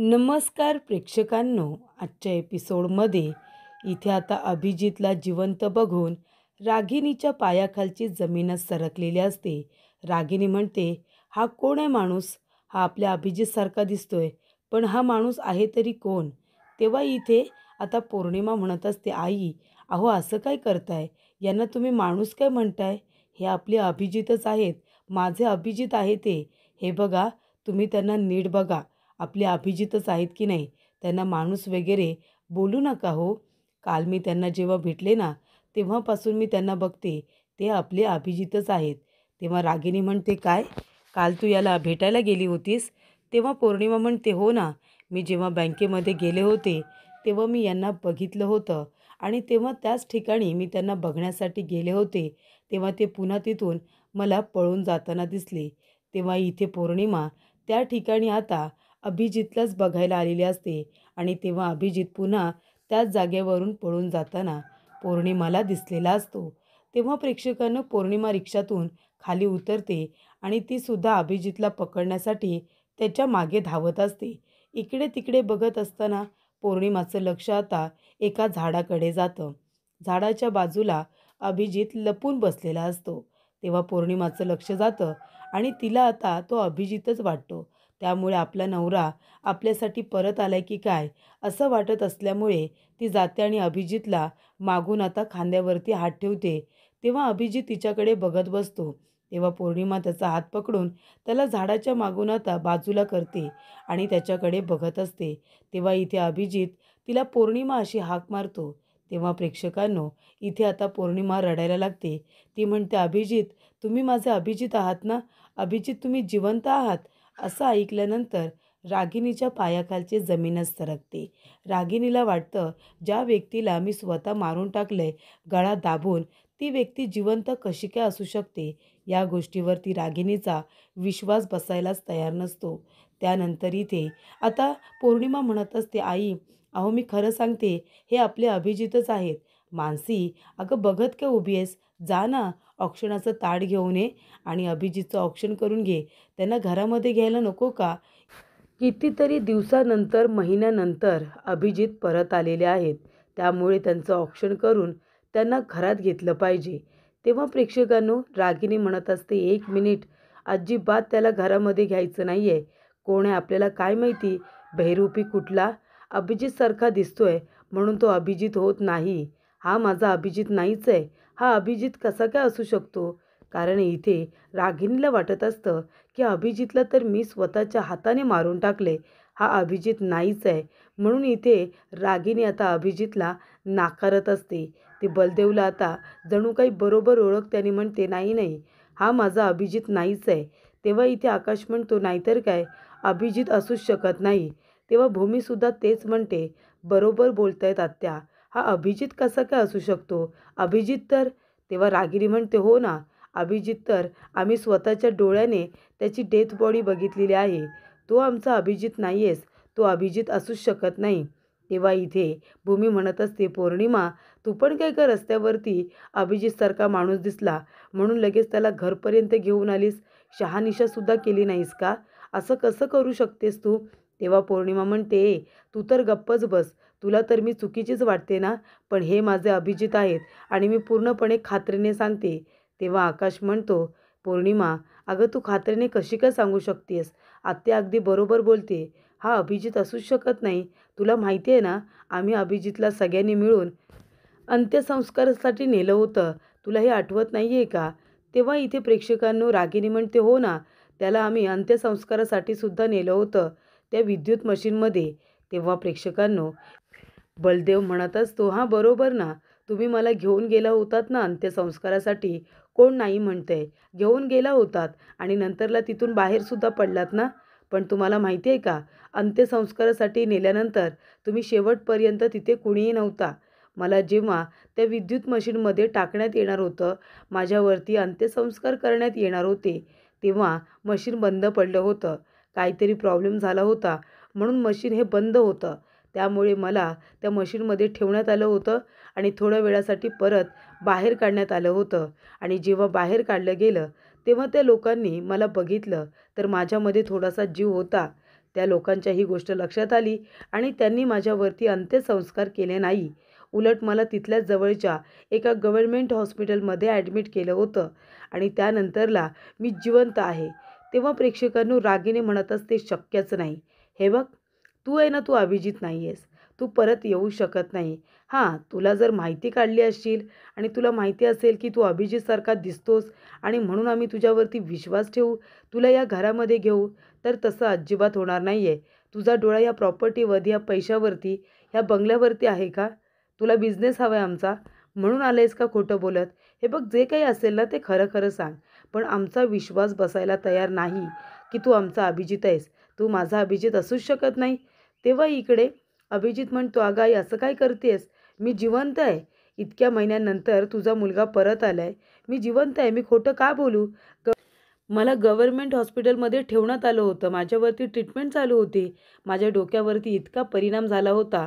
नमस्कार प्रेक्षकांनो, आजच्या एपिसोडमध्ये इथे आता अभिजितला जिवंत बघून रागिनीच्या पायाखालची जमीनच सरकलेली असते. रागिनी म्हणते, हा कोण आहे माणूस? हा आपल्या अभिजितसारखा दिसतोय, पण हा माणूस आहे तरी कोण? तेव्हा इथे आता पौर्णिमा म्हणत असते, आई अहो असं काय करताय? यांना तुम्ही माणूस काय म्हणताय? हे आपले अभिजितच आहेत, माझे अभिजित आहे ते. हे बघा, तुम्ही त्यांना नीट बघा, आपले अभिजितच आहेत की नाही. त्यांना माणूस वगैरे बोलू नका हो. काल मी त्यांना जेव्हा भेटले ना, तेव्हापासून मी त्यांना बघते, ते आपले अभिजितच आहेत. तेव्हा रागिनी म्हणते, काय काल तू याला भेटायला गेली होतीस? तेव्हा पौर्णिमा म्हणते, हो ना, मी जेव्हा बँकेमध्ये गेले होते तेव्हा मी यांना बघितलं होतं आणि तेव्हा त्याच ठिकाणी मी त्यांना बघण्यासाठी गेले होते. तेव्हा ते पुन्हा तिथून मला पळून जाताना दिसले. तेव्हा इथे पौर्णिमा त्या ठिकाणी आता अभिजितलाच बघायला आलेली असते आणि तेव्हा अभिजित पुन्हा त्याच जागेवरून पळून जाताना पौर्णिमाला दिसलेला असतो. तेव्हा प्रेक्षकांना पौर्णिमा रिक्षातून खाली उतरते आणि ती सुद्धा अभिजितला पकडण्यासाठी त्याच्या मागे धावत असते. इकडे तिकडे बघत असताना पौर्णिमाचं लक्ष आता एका झाडाकडे जातं. झाडाच्या बाजूला अभिजित लपून बसलेला असतो. तेव्हा पौर्णिमाचं लक्ष जातं आणि तिला आता तो अभिजितच वाटतो. त्यामुळे आपला नवरा आपल्यासाठी परत आलाय की काय असं वाटत असल्यामुळे ती जाते आणि अभिजितला मागून आता खांद्यावरती हात ठेवते. तेव्हा अभिजित तिच्याकडे बघत बसतो. तेव्हा पौर्णिमा त्याचा हात पकडून त्याला झाडाच्या मागून आता बाजूला करते आणि त्याच्याकडे बघत असते. तेव्हा इथे अभिजित तिला पौर्णिमा अशी हाक मारतो. तेव्हा प्रेक्षकांनो, इथे आता पौर्णिमा रडायला लागते. ती म्हणते, अभिजित तुम्ही माझे अभिजित आहात ना? अभिजित तुम्ही जिवंत आहात? असं ऐकल्यानंतर रागिनीच्या पायाखालची जमीनच सरकते. रागिनीला वाटतं, ज्या व्यक्तीला मी स्वतः मारून टाकलंय गळा दाबून, ती व्यक्ती जिवंत कशी काय असू शकते? या गोष्टीवरती रागिनीचा विश्वास बसायलाच तयार नसतो. त्यानंतर इथे आता पौर्णिमा म्हणत असते, आई अहो मी खरं सांगते, हे आपले अभिजितच आहेत. मानसी अगं बघत का उभी आहेस? जा ना, औक्षणाचं ताट घेऊन ये आणि अभिजितचं औक्षण करून घे. त्यांना घरामध्ये घ्यायला नको का? कितीतरी दिवसानंतर, महिन्यानंतर अभिजित परत आलेले आहेत. त्यामुळे त्यांचं औक्षण करून त्यांना घरात घेतलं पाहिजे. तेव्हा प्रेक्षकांनो, रागिनी म्हणत असते, एक मिनिट, अजिबात त्याला घरामध्ये घ्यायचं नाही आहे. कोण आहे आपल्याला काय माहिती? बहिरूपी कुठला? अभिजितसारखा दिसतोय म्हणून तो अभिजित होत नाही. हा माझा अभिजित नाहीच आहे. हा अभिजित कसा काय असू शकतो? कारण इथे रागिनीला वाटत असतं की अभिजितला तर मी स्वतःच्या हाताने मारून टाकले. हा अभिजित नाहीच आहे. म्हणून इथे रागिनी आता अभिजितला नाकारत असते. ती बलदेवला आता जणू काही बरोबर ओळखते आणि म्हणते, नाही नाही, हा माझा अभिजित नाहीच आहे. तेव्हा इथे आकाश म्हणतो, नाहीतर काय, अभिजित असूच शकत नाही. तेव्हा भूमीसुद्धा तेच म्हणते, बरोबर बोलतायत आत्या, हा अभिजित कसा काय असू शकतो? अभिजित तर. तेव्हा रागिनी म्हणते, हो ना, अभिजित तर आम्ही स्वतःच्या डोळ्याने त्याची डेथ बॉडी बघितलेली आहे. तो आमचा अभिजित नाही आहेस, तो अभिजित असूच शकत नाही. तेव्हा इथे भूमी म्हणत असते, पौर्णिमा तू पण काय का रस्त्यावरती अभिजितसारखा माणूस दिसला म्हणून लगेच त्याला घरपर्यंत घेऊन आलीस? शहानिशासुद्धा केली नाहीस का? असं कसं करू शकतेस तू? तेव्हा पौर्णिमा म्हणते, तू तर गप्पच बस. तुला तर मी चुकीचीच वाटते ना? पण हे माझे अभिजित आहेत आणि मी पूर्णपणे खात्रीने सांगते. तेव्हा आकाश म्हणतो, पौर्णिमा अगं तू खात्रीने कशी काय सांगू शकतेस? आत्या अगदी बरोबर बोलते. हा अभिजित असूच शकत नाही. तुला माहिती आहे ना, आम्ही अभिजितला सगळ्यांनी मिळून अंत्यसंस्कारासाठी नेलं होतं. तुला हे आठवत नाही आहे का? तेव्हा इथे प्रेक्षकांनो, रागिनी म्हणते, हो ना, त्याला आम्ही अंत्यसंस्कारासाठी सुद्धा नेलं होतं, त्या विद्युत मशीनमध्ये. तेव्हा प्रेक्षकांनो, बलदेव म्हणत असतो, हां बरोबर ना, तुम्ही मला घेऊन गेला होतात ना अंत्यसंस्कारासाठी. कोण नाही म्हणतंय? घेऊन गेला होतात आणि नंतरला तिथून बाहेरसुद्धा पडलात ना. पण तुम्हाला माहिती आहे का, अंत्यसंस्कारासाठी नेल्यानंतर तुम्ही शेवटपर्यंत तिथे कुणीही नव्हता. मला जेव्हा त्या विद्युत मशीनमध्ये टाकण्यात येणार होतं, माझ्यावरती अंत्यसंस्कार करण्यात येणार होते, तेव्हा मशीन बंद पडलं होतं. काहीतरी प्रॉब्लेम झाला होता म्हणून मशीन हे बंद होतं. त्यामुळे मला त्या मशीनमध्ये ठेवण्यात आलं होतं आणि थोड्या वेळासाठी परत बाहेर काढण्यात आलं होतं. आणि जेव्हा बाहेर काढलं गेलं तेव्हा त्या लोकांनी मला बघितलं तर माझ्यामध्ये थोडासा जीव होता. त्या लोकांच्या ही गोष्ट लक्षात आली आणि त्यांनी माझ्यावरती अंत्यसंस्कार केले नाही. उलट मला तिथल्याच जवळच्या एका गव्हर्नमेंट हॉस्पिटलमध्ये ॲडमिट केलं होतं आणि त्यानंतरला मी जिवंत आहे. तेव्हा प्रेक्षकांनो रागिनी म्हणत असते, शक्यच नाही. हे बघ, तू आहे ना, तू अभिजित नाही आहेस. तू परत येऊ शकत नाही. हां, तुला जर माहिती काढली असशील आणि तुला माहिती असेल की तू अभिजितसारखा दिसतोस आणि म्हणून आम्ही तुझ्यावरती विश्वास ठेवू, तुला या घरामध्ये घेऊ, तर तसं अजिबात होणार नाही आहे. तुझा डोळा या प्रॉपर्टीवर, या पैशावरती, ह्या बंगल्यावरती आहे का? तुला बिझनेस हवा आहे आमचा, म्हणून आलं आहेस का खोटं बोलत? हे बघ, जे काही असेल ना ते खरं खरं सांग. पण आमचा विश्वास बसायला तयार नाही की तू आमचा अभिजित आहेस. तू माझा अभिजित असूच शकत नाही. तेव्हा इकडे अभिजित म्हणतो, अगं आई असं काय करतेस? मी जिवंत आहे. इतक्या महिन्यानंतर तुझा मुलगा परत आला आहे. मी जिवंत आहे. मी खोटं का बोलू? मला गव्हर्नमेंट हॉस्पिटलमध्ये ठेवण्यात आलं होतं. माझ्यावरती ट्रीटमेंट चालू होती. माझ्या डोक्यावरती इतका परिणाम झाला होता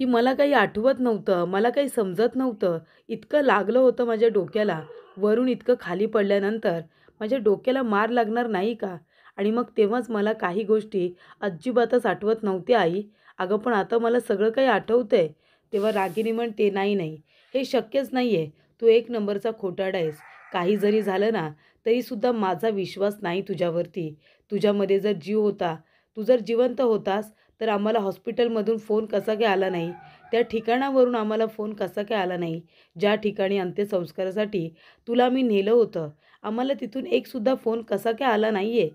की मला काही आठवत नव्हतं. मला काही समजत नव्हतं. इतकं लागलं होतं माझ्या डोक्याला. वरून इतकं खाली पडल्यानंतर माझ्या डोक्याला मार लागणार नाही का? आणि मग तेव्हाच मला काही गोष्टी अजिबातच आठवत नव्हत्या आई. अगं पण आता मला सगळं काही आठवतंय. तेव्हा रागिनी म्हणते, नाही नाही, हे शक्यच नाही आहे. तू एक नंबरचा खोटारडा आहेस. काही जरी झालं ना तरीसुद्धा माझा विश्वास नाही तुझ्यावरती. तुझ्यामध्ये जर जीव होता, तू जर जिवंत होतास, तर आम्हाला हॉस्पिटलमधून फोन कसा काय आला नाही? त्या ठिकाणावरून आम्हाला फोन कसा काय आला नाही? ज्या ठिकाणी अंत्यसंस्कारासाठी तुला मी नेलं होतं, आम्हाला तिथून एकसुद्धा फोन कसा काय आला नाही आहे?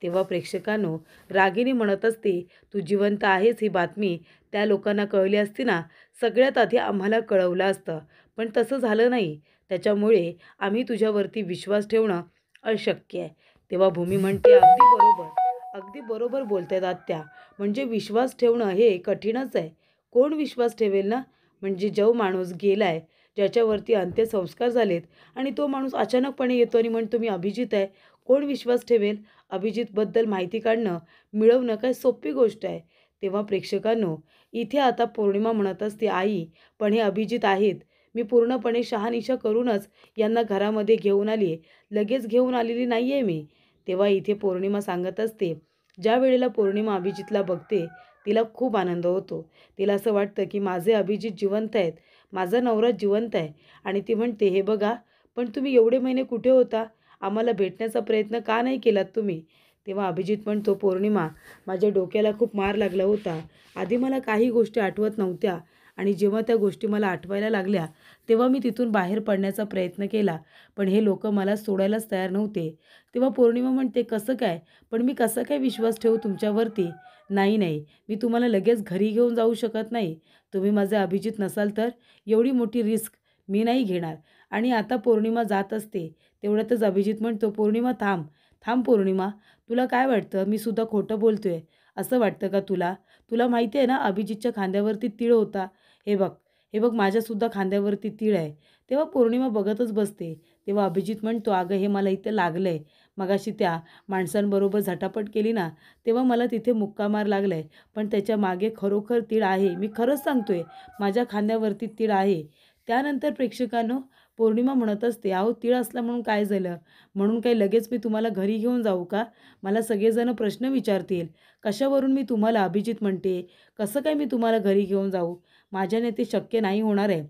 तेव्हा प्रेक्षकांनो, रागिनी म्हणत असते, तू जिवंत आहेस ही बातमी त्या लोकांना कळली असती ना, सगळ्यात आधी आम्हाला कळवलं असतं. पण तसं झालं नाही. त्याच्यामुळे आम्ही तुझ्यावरती विश्वास ठेवणं अशक्य आहे. तेव्हा भूमी म्हणते, अगदी बरोबर. अगदी बरोबर बोलतायत आत्या. म्हणजे विश्वास ठेवणं हे कठीणच आहे. कोण विश्वास ठेवेल ना? म्हणजे जो माणूस गेलाय, ज्याच्यावरती अंत्यसंस्कार झालेत आणि तो माणूस अचानकपणे येतो आणि म्हणतो, मी अभिजित आहे. कोण विश्वास ठेवेल? अभिजितबद्दल माहिती काढणं, मिळवणं काय सोपी गोष्ट आहे. तेव्हा प्रेक्षकांनो, इथे आता पौर्णिमा म्हणत असते, आई पण हे अभिजित आहेत. मी पूर्णपणे शहानिशा करूनच यांना घरामध्ये घेऊन आली आहे. लगेच घेऊन आलेली नाही आहे मी. तेव्हा इथे पौर्णिमा सांगत असते, ज्या वेळेला पौर्णिमा अभिजितला बघते, तिला खूप आनंद होतो. तिला असं वाटतं की माझे अभिजित जिवंत आहेत, माझा नवरा जिवंत आहे. आणि ती म्हणते, हे बघा, पण तुम्ही एवढे महिने कुठे होता? आम्हाला भेटण्याचा प्रयत्न का नाही केलात तुम्ही? तेव्हा अभिजित म्हणतो, पौर्णिमा, माझ्या डोक्याला खूप मार लागला होता. आधी मला काही गोष्टी आठवत नव्हत्या आणि जेव्हा त्या गोष्टी मला आठवायला लागल्या, तेव्हा मी तिथून बाहेर पडण्याचा प्रयत्न केला. पण हे लोकं मला सोडायलाच तयार नव्हते. तेव्हा पौर्णिमा म्हणते, कसं काय? पण मी कसा काय विश्वास ठेवू तुमच्यावरती? नाही नाही, मी तुम्हाला लगेच घरी घेऊन जाऊ शकत नाही. तुम्ही माझे अभिजित नसाल तर एवढी मोठी रिस्क मी नाही घेणार. आणि आता पौर्णिमा जात असते. तेवढ्यातच अभिजित म्हणतो, पौर्णिमा थांब. थांब पौर्णिमा, तुला काय वाटतं मी सुद्धा खोटं बोलतोय असं वाटतं का तुला? तुला माहिती आहे ना अभिजितच्या खांद्यावरती तीळ होता. हे बघ, हे बघ, माझ्यासुद्धा खांद्यावरती तीळ आहे. तेव्हा पौर्णिमा बघतच बसते. तेव्हा अभिजित म्हणतो, अगं हे मला इथं लागलं आहे. मगाशी त्या माणसांबरोबर झटापट केली ना, तेव्हा मला तिथे मुक्का मार लागला आहे. पण त्याच्या मागे खरोखर तीळ आहे. मी खरंच सांगतोय, माझ्या खांद्यावरती तीळ आहे. त्यानंतर प्रेक्षकांनो, पौर्णिमा म्हणत असते, अहो तीळ असला म्हणून काय झालं? म्हणून काही लगेच मी तुम्हाला घरी घेऊन जाऊ का? मला सगळेजण प्रश्न विचारतील. कशावरून मी तुम्हाला अभिजित म्हणते? कसं काय मी तुम्हाला घरी घेऊन जाऊ? माझ्याने ते शक्य नाही होणार आहे.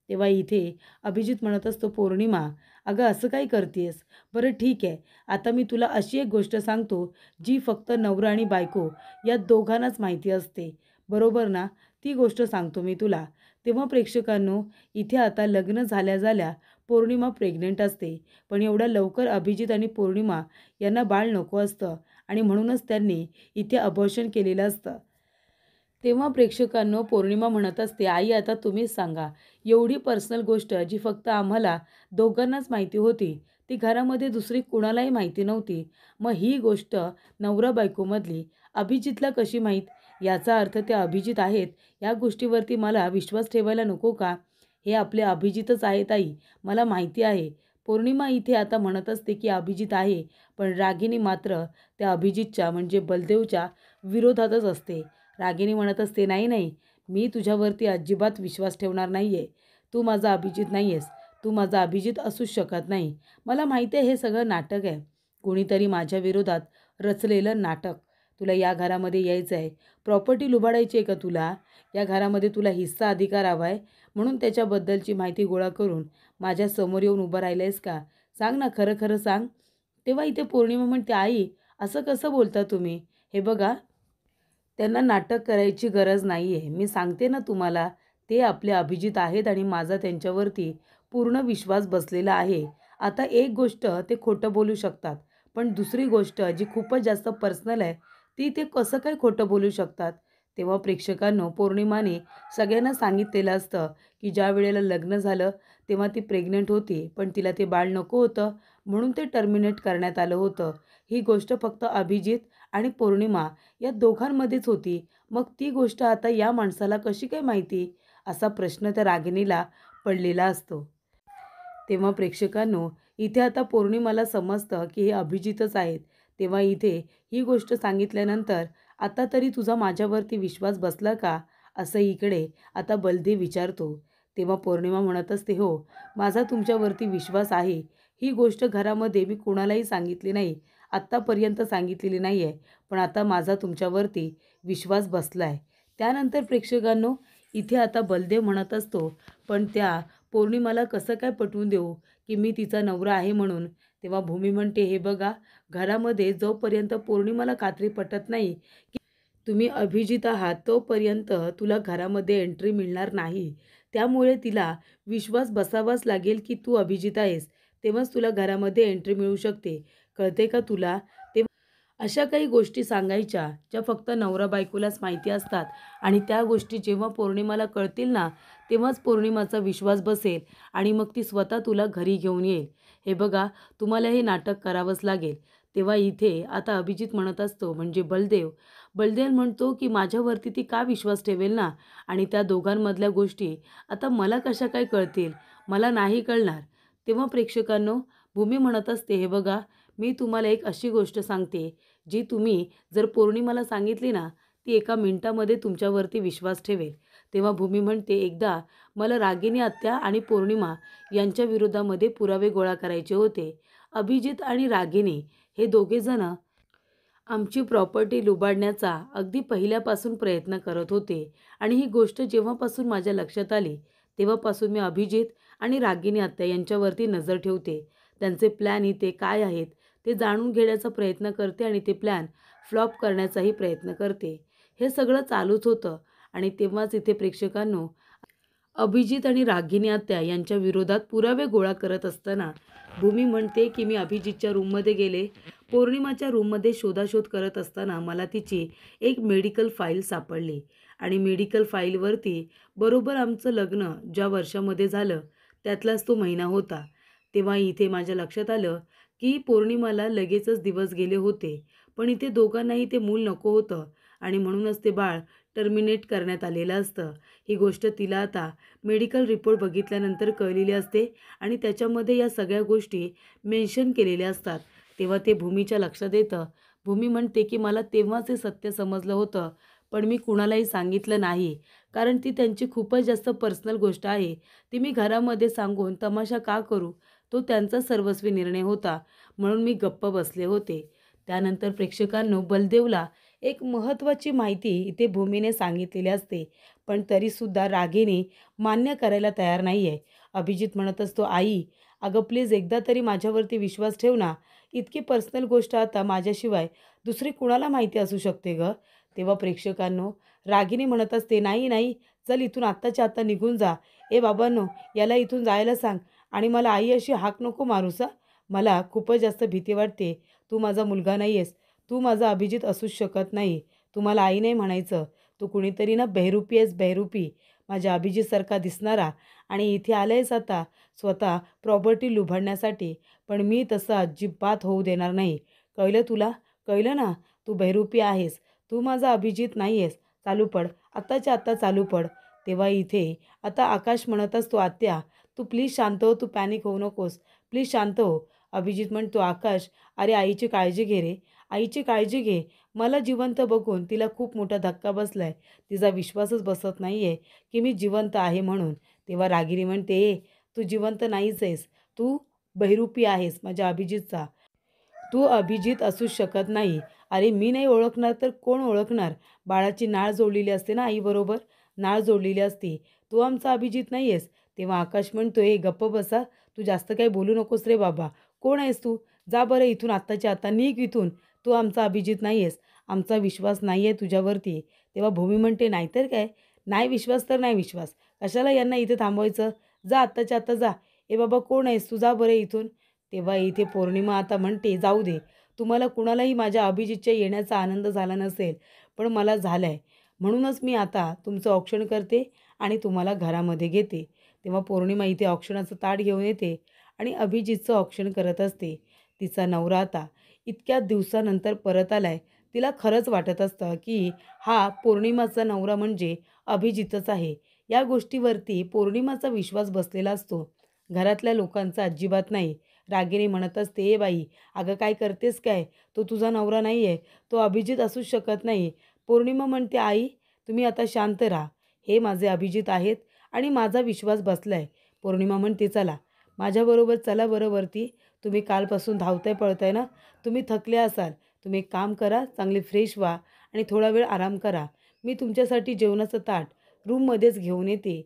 तेव्हा इथे अभिजित म्हणत असतो, पौर्णिमा, अगं असं काय करतेस? बरं ठीक आहे, आता मी तुला अशी एक गोष्ट सांगतो, जी फक्त नवरा आणि बायको या दोघांनाच माहिती असते. बरोबर ना? ती गोष्ट सांगतो मी तुला. तेव्हा प्रेक्षकांनो, इथे आता लग्न झाल्या झाल्या पौर्णिमा प्रेग्नंट असते. पण एवढ्या लवकर अभिजित आणि पौर्णिमा यांना बाळ नको असतं आणि म्हणूनच त्यांनी इथे अबॉर्शन केलेलं असतं. तेव्हा प्रेक्षकांनो, पौर्णिमा म्हणत असते, आई आता तुम्हीच सांगा, एवढी पर्सनल गोष्ट जी फक्त आम्हाला दोघांनाच माहिती होती, ती घरामध्ये दुसरी कुणालाही माहिती नव्हती. मग ही गोष्ट नवरा बायकोमधली अभिजितला कशी माहीत? याचा अर्थ ते अभिजित आहेत, या गोष्टीवरती मला विश्वास ठेवायला नको का? हे आपले अभिजितच आहेत आई, मला माहिती आहे. पौर्णिमा इथे आता म्हणत असते की अभिजित आहे, पण रागिनी मात्र त्या अभिजितच्या म्हणजे बलदेवच्या विरोधातच असते. रागिनी म्हणत असते, नाही नाही, मी तुझ्यावरती अजिबात विश्वास ठेवणार नाही आहे. तू माझा अभिजित नाही आहेस. तू माझा अभिजित असूच शकत नाही. मला माहिती आहे हे सगळं नाटक आहे. कोणीतरी माझ्या विरोधात रचलेलं नाटक. तुला या घरामध्ये यायचं आहे, प्रॉपर्टी लुबाडायची आहे का तुला, या घरामध्ये तुला हिस्सा अधिकार हवा आहे, म्हणून त्याच्याबद्दलची माहिती गोळा करून माझ्यासमोर येऊन उभं राहिलं आहेस का? सांग ना, खरं खरं सांग. तेव्हा इथे पौर्णिमा म्हणते, आई असं कसं बोलता तुम्ही? हे बघा, त्यांना नाटक करायची गरज नाही आहे. मी सांगते ना तुम्हाला, ते आपले अभिजित आहेत आणि माझा त्यांच्यावरती पूर्ण विश्वास बसलेला आहे. आता एक गोष्ट ते खोटं बोलू शकतात, पण दुसरी गोष्ट जी खूपच जास्त पर्सनल आहे, ती ते कसं काय खोटं बोलू शकतात? तेव्हा प्रेक्षकांनो, पौर्णिमाने सगळ्यांना सांगितलेलं असतं, की ज्या वेळेला लग्न झालं, तेव्हा ती प्रेग्नंट होती, पण तिला ते बाळ नको होतं, म्हणून ते टर्मिनेट करण्यात आलं होतं. ही गोष्ट फक्त अभिजित आणि पौर्णिमा या दोघांमध्येच होती. मग ती गोष्ट आता या माणसाला कशी काय माहिती? असा प्रश्न त्या रागिणीला पडलेला असतो. तेव्हा प्रेक्षकांनो, इथे आता पौर्णिमाला समजतं की हे अभिजितच आहेत. तेव्हा इथे ही गोष्ट सांगितल्यानंतर, आता तरी तुझा माझ्यावरती विश्वास बसला का? असं इकडे आता बलदेव विचारतो. तेव्हा पौर्णिमा म्हणत असते, हो, माझा तुमच्यावरती विश्वास आहे. ही गोष्ट घरामध्ये मी कोणालाही सांगितली नाही, आत्तापर्यंत सांगितलेली नाही आहे, पण आता माझा तुमच्यावरती विश्वास बसला आहे. त्यानंतर प्रेक्षकांनो, इथे आता बलदेव म्हणत असतो, पण त्या पौर्णिमाला कसं काय पटवून देऊ की मी तिचा नवरा आहे म्हणून? तेव्हा भूमी म्हणते, हे बघा, घरामध्ये जोपर्यंत पौर्णिमाला खात्री पटत नाही की तुम्ही अभिजित आहात, तोपर्यंत तुला घरामध्ये एंट्री मिळणार नाही. त्यामुळे तिला विश्वास बसावाच लागेल की तू अभिजित आहेस, तेव्हाच तुला घरामध्ये एंट्री मिळू शकते. कळते का तुला? अशा काही गोष्टी सांगायच्या ज्या फक्त नवरा बायकोलाच माहिती असतात आणि त्या गोष्टी जेव्हा पौर्णिमाला कळतील ना, तेव्हाच पौर्णिमाचा विश्वास बसेल आणि मग ती स्वतः तुला घरी घेऊन येईल. हे बघा, तुम्हाला हे नाटक करावंच लागेल. तेव्हा इथे आता अभिजित म्हणत असतो, म्हणजे बलदेव. बलदेव म्हणतो की माझ्यावरती ती का विश्वास ठेवेल ना, आणि त्या दोघांमधल्या गोष्टी आता मला कशा काय कळतील? मला नाही कळणार. तेव्हा प्रेक्षकांनो, भूमी म्हणत असते, हे बघा, मी तुम्हाला एक अशी गोष्ट सांगते, जी तुम्ही जर पौर्णिमाला सांगितली ना, ती एका मिनिटामध्ये तुमच्यावरती विश्वास ठेवेल. तेव्हा भूमी म्हणते, एकदा मला रागिनी आत्या आणि पौर्णिमा यांच्या विरोधामध्ये पुरावे गोळा करायचे होते. अभिजित आणि रागिनी हे दोघेजण आमची प्रॉपर्टी लुबाडण्याचा अगदी पहिल्यापासून प्रयत्न करत होते आणि ही गोष्ट जेव्हापासून माझ्या लक्षात आली, तेव्हापासून मी अभिजित आणि रागिनी आत्या यांच्यावरती नजर ठेवते. त्यांचे प्लॅन इथे काय आहेत ते जाणून घेण्याचा प्रयत्न करते आणि ते प्लॅन फ्लॉप करण्याचाही प्रयत्न करते. हे सगळं चालूच होतं आणि तेव्हाच इथे प्रेक्षकांनो, अभिजित आणि रागिनी आत्या यांच्या विरोधात पुरावे गोळा करत असताना भूमी म्हणते की मी अभिजितच्या रूममध्ये गेले. पौर्णिमाच्या रूममध्ये शोधाशोध करत असताना मला तिची एक मेडिकल फाईल सापडली आणि मेडिकल फाईलवरती बरोबर आमचं लग्न ज्या वर्षामध्ये झालं त्यातलाच तो महिना होता. तेव्हा इथे माझ्या लक्षात आलं की पौर्णिमाला लगेचच दिवस गेले होते, पण इथे दोघांनाही ते मूल नको होतं आणि म्हणूनच ते बाळ टर्मिनेट करण्यात आलेलं असतं. ही गोष्ट तिला आता मेडिकल रिपोर्ट बघितल्यानंतर कळलेली असते आणि त्याच्यामध्ये या सगळ्या गोष्टी मेन्शन केलेल्या असतात. तेव्हा ते भूमीच्या लक्षात येतं. भूमी म्हणते की मला तेव्हाच हे सत्य समजलं होतं, पण मी कुणालाही सांगितलं नाही, कारण ती त्यांची खूपच जास्त पर्सनल गोष्ट आहे. ती मी घरामध्ये सांगून तमाशा का करू? तो त्यांचा सर्वस्वी निर्णय होता, म्हणून मी गप्प बसले होते. त्यानंतर प्रेक्षकांनो, बलदेवला एक महत्त्वाची माहिती इथे भूमीने सांगितलेली असते, पण तरीसुद्धा रागिनी मान्य करायला तयार नाही आहे. अभिजित म्हणत असतो, आई, अगं प्लीज एकदा तरी माझ्यावरती विश्वास ठेव ना. इतकी पर्सनल गोष्ट आता माझ्याशिवाय दुसरी कुणाला माहिती असू शकते गं? तेव्हा प्रेक्षकांनो, रागिनी म्हणत असते, नाही नाही, चल इथून आत्ताच्या आत्ता निघून जा. ए बाबांनो, याला इथून जायला सांग आणि मला आई अशी हाक नको मारूसा. मला खूपच जास्त भीती वाटते. तू माझा मुलगा नाही आहेस. तू माझा अभिजित असूच शकत नाही. तू मला आई नाही म्हणायचं. तू कुणीतरी ना बहरूपी आहेस, बहरूपी. माझ्या अभिजितसारखा दिसणारा आणि इथे आलं आहेस आता स्वतः प्रॉपर्टी लुबाडण्यासाठी. पण मी तसं अजिबात होऊ देणार नाही. कळलं तुला? कळलं ना? तू बहरूपी आहेस. तू माझा अभिजित नाही आहेस. चालू पड. आत्ताच्या आत्ता चालू पड. तेव्हा इथे आता आकाश म्हणत असतो, आत्या, तू प्लीज शांत हो. तू पॅनिक होऊ नकोस. प्लीज शांत हो. अभिजित म्हणतो, आकाश, अरे आईची काळजी घे रे. आईची काळजी घे. मला जिवंत बघून तिला खूप मोठा धक्का बसलाय. तिचा विश्वासच बसत नाही आहे की मी जिवंत आहे म्हणून. तेव्हा रागिनी म्हणते, तू जिवंत नाहीच आहेस. तू बहिरूपी आहेस माझ्या अभिजितचा. तू अभिजित असूच शकत नाही. अरे मी नाही ओळखणार तर कोण ओळखणार? बाळाची नाळ जोडलेली असते ना आईबरोबर, नाळ जोडलेली असते. तू आमचा अभिजित नाही आहेस. तेव्हा आकाश म्हणतोय, "गप्प बसा. तू जास्त काही बोलू नकोस रे बाबा. कोण आहेस तू? जा बरं इथून आत्ताच्या आत्ता निघ इथून. तू आमचा अभिजित नाही आहेस. आमचा विश्वास नाही आहे तुझ्यावरती." तेव्हा भूमी म्हणते, "नाहीतर काय? नाही विश्वास तर नाही विश्वास. कशाला यांना इथे थांबवायचं? जा आत्ताच्या आत्ता जा. ए बाबा कोण आहेस तू? जा बरं इथून." तेव्हा इथे पौर्णिमा आता म्हणते, "जाऊ दे. तुम्हाला कुणालाही माझ्या अभिजितच्या येण्याचा आनंद झाला नसेल, पण मला झाला आहे. म्हणूनच मी आता तुमचं औक्षण करते आणि तुम्हाला घरामध्ये घेते." तेव्हा पौर्णिमा इथे औक्षणाचं ताट घेऊन येते आणि अभिजितचं औक्षण करत असते. तिचा नवरा आता इतक्या दिवसानंतर परत आलाय. तिला खरंच वाटत असतं, की हा पौर्णिमाचा नवरा म्हणजे अभिजितच आहे. या गोष्टीवरती पौर्णिमाचा विश्वास बसलेला असतो. घरातल्या लोकांचा अजिबात नाही. रागिणी म्हणत असते, "ए बाई, अगं काय करतेस काय? तो तुझा नवरा नाही आहे. तो अभिजित असूच शकत नाही." पौर्णिमा म्हणते, "आई, तुम्ही आता शांत राहा. हे माझे अभिजित आहेत आणि माझा विश्वास बसलाय." पौर्णिमा म्हणते, "चला, माझ्याबरोबर चला बरं वरती. तुम्ही कालपासून धावताय पळताय ना, तुम्ही थकले असाल. तुम्ही एक काम करा, चांगले फ्रेश व्हा आणि थोडा वेळ आराम करा. मी तुमच्यासाठी जेवणाचं ताट रूममध्येच घेऊन येते."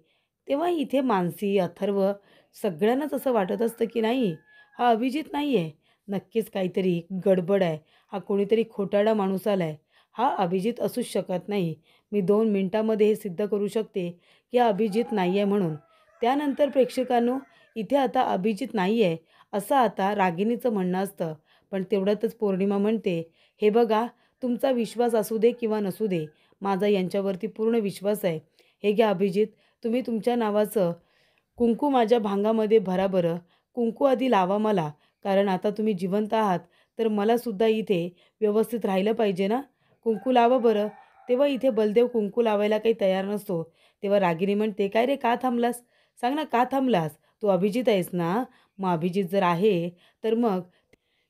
तेव्हा इथे मानसी, अथर्व सगळ्यांनाच असं वाटत असतं, की नाही, हा अभिजित नाही आहे. नक्कीच काहीतरी गडबड आहे. हा कोणीतरी खोटारडा माणूस आला आहे. हा अभिजित असूच शकत नाही. मी 2 मिनिटामध्ये हे सिद्ध करू शकते, की हा अभिजित नाही आहे म्हणून. त्यानंतर प्रेक्षकांनो, इथे आता अभिजित नाही आहे, असं आता रागिणीचं म्हणणं असतं. पण तेवढ्यातच पौर्णिमा म्हणते, "हे बघा, तुमचा विश्वास असू दे किंवा नसू दे, माझा यांच्यावरती पूर्ण विश्वास आहे. हे घ्या अभिजित, तुम्ही तुमच्या नावाचं कुंकू माझ्या भांगामध्ये भरा बरं. कुंकू आधी लावा मला, कारण आता तुम्ही जिवंत आहात, तर मलासुद्धा इथे व्यवस्थित राहिलं पाहिजे ना. कुंकू लावा बरं." तेव्हा इथे बलदेव कुंकू लावायला काही तयार नसतो. तेव्हा रागिनी म्हणते, "काय रे, का थांबलास? सांग ना, का थांबलास? तू अभिजित आहेस ना? मग अभिजित जर आहे, तर मग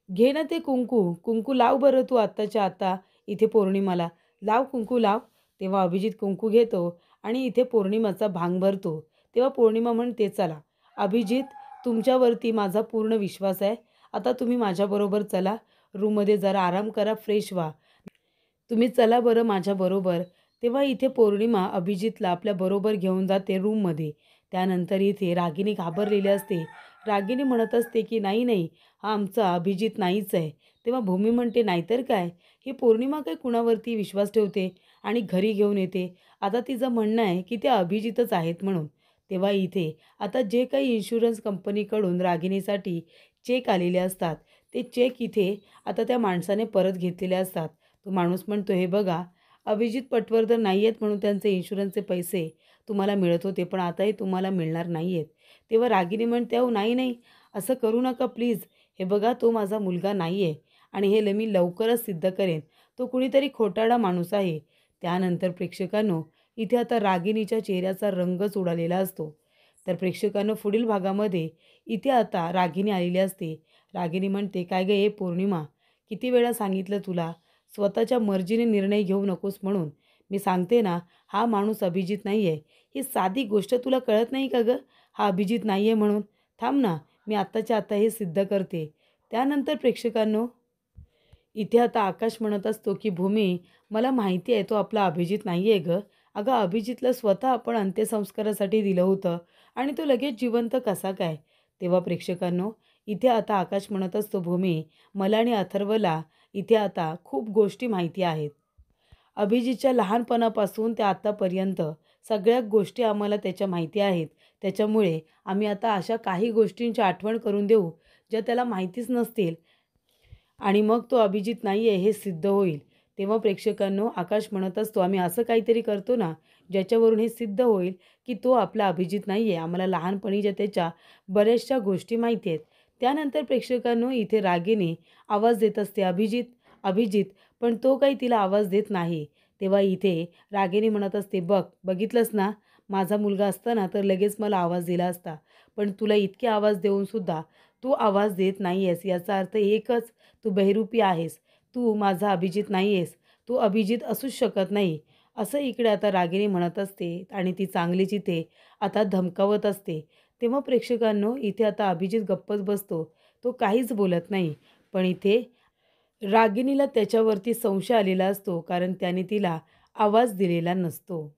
घे ना ते कुंकू. कुंकू लाव बरं तू आत्ताच्या आत्ता इथे पौर्णिमाला. लाव कुंकू लाव." तेव्हा अभिजित कुंकू घेतो आणि इथे पौर्णिमाचा भांग भरतो. तेव्हा पौर्णिमा म्हणते, "चला अभिजित, तुमच्यावरती माझा पूर्ण विश्वास आहे. आता तुम्ही माझ्याबरोबर चला. रूममध्ये जरा आराम करा, फ्रेश व्हा. तुम्ही चला बरं माझ्याबरोबर." तेव्हा इथे पौर्णिमा अभिजितला आपल्याबरोबर घेऊन जाते रूममध्ये. त्यानंतर इथे रागिनी घाबरलेली असते. रागिनी म्हणत असते, की "नाही, नाही, हा आमचा अभिजित नाहीच आहे." तेव्हा भूमी म्हणते, "नाहीतर काय? ही पौर्णिमा काय कुणावरती विश्वास ठेवते आणि घरी घेऊन येते. आता तिचं म्हणणं आहे, की ते अभिजितच आहेत म्हणून." तेव्हा इथे आता जे काही इन्शुरन्स कंपनीकडून रागिणीसाठी चेक आलेले असतात, ते चेक इथे आता त्या माणसाने परत घेतलेले असतात. तो माणूस म्हणतो, "हे बघा, अभिजित पटवर्धन नाही आहेत म्हणून त्यांचे इन्शुरन्सचे पैसे तुम्हाला मिळत होते, पण आता हे तुम्हाला मिळणार नाही आहेत." तेव्हा रागिनी म्हणते, "अहो नाही, नाही, असं करू नका प्लीज. हे बघा, तो माझा मुलगा नाही आहे आणि हे मी लवकरच सिद्ध करेन. तो कुणीतरी खोटारडा माणूस आहे." त्यानंतर प्रेक्षकांनो, इथे आता रागिणीच्या चेहऱ्याचा रंगच उडालेला असतो. तर प्रेक्षकांनो, पुढील भागामध्ये इथे आता रागिणी आलेली असते. रागिणी म्हणते, "काय गं हे पौर्णिमा, किती वेळा सांगितलं तुला, स्वतःच्या मर्जीने निर्णय घेऊ नकोस म्हणून. मी सांगते ना, हा माणूस अभिजित नाही आहे. ही साधी गोष्ट तुला कळत नाही का गं? हा अभिजित नाही आहे म्हणून. थांब ना, मी आत्ताच्या आत्ता हे सिद्ध करते." त्यानंतर प्रेक्षकांनो, इथे आता आकाश म्हणत असतो, की "भूमी, मला माहिती आहे तो आपला अभिजित नाही आहे गं. अगं अभिजितला स्वतः आपण अंत्यसंस्कारासाठी दिलं होतं आणि तो लगेच जिवंत कसा काय?" तेव्हा प्रेक्षकांनो, इथे आता आकाश म्हणत असतो, "भूमी, मला आणि अथर्वला इथे आता खूप गोष्टी माहिती आहेत. अभिजितच्या लहानपणापासून ते आत्तापर्यंत सगळ्या गोष्टी आम्हाला त्याच्या माहिती आहेत. त्याच्यामुळे आम्ही आता अशा काही गोष्टींची आठवण करून देऊ, ज्या त्याला माहितीच नसतील आणि मग तो अभिजित नाही आहे हे सिद्ध होईल." तेव्हा प्रेक्षकांनो, आकाश म्हणत असतो, "आम्ही असं काहीतरी करतो ना, ज्याच्यावरून हे सिद्ध होईल, की तो आपला अभिजित नाही आहे. आम्हाला लहानपणीच्या त्याच्या बऱ्याचशा गोष्टी माहिती आहेत." त्यानंतर प्रेक्षकांनो, इथे रागिनी आवाज देत असते, "अभिजित, अभिजित." पण तो काही तिला आवाज देत नाही. तेव्हा इथे रागिनी म्हणत असते, बघितलंस ना, माझा मुलगा असता ना, तर लगेच मला आवाज दिला असता. पण तुला इतके आवाज देऊनसुद्धा तू आवाज देत नाही आहेस. याचा अर्थ एकच, तू बहिरूपी आहेस. तू माझा अभिजित नाही आहेस. तू अभिजित असूच शकत नाही." असं इकडे आता रागिनी म्हणत असते आणि ती चांगलीच इथे आता धमकावत असते. तेव्हा प्रेक्षकांनो, इथे आता अभिजित गप्पच बसतो. तो काहीच बोलत नाही. पण इथे रागिणीला त्याच्यावरती संशय आलेला असतो कारण त्याने तिला आवाज दिलेला नसतो.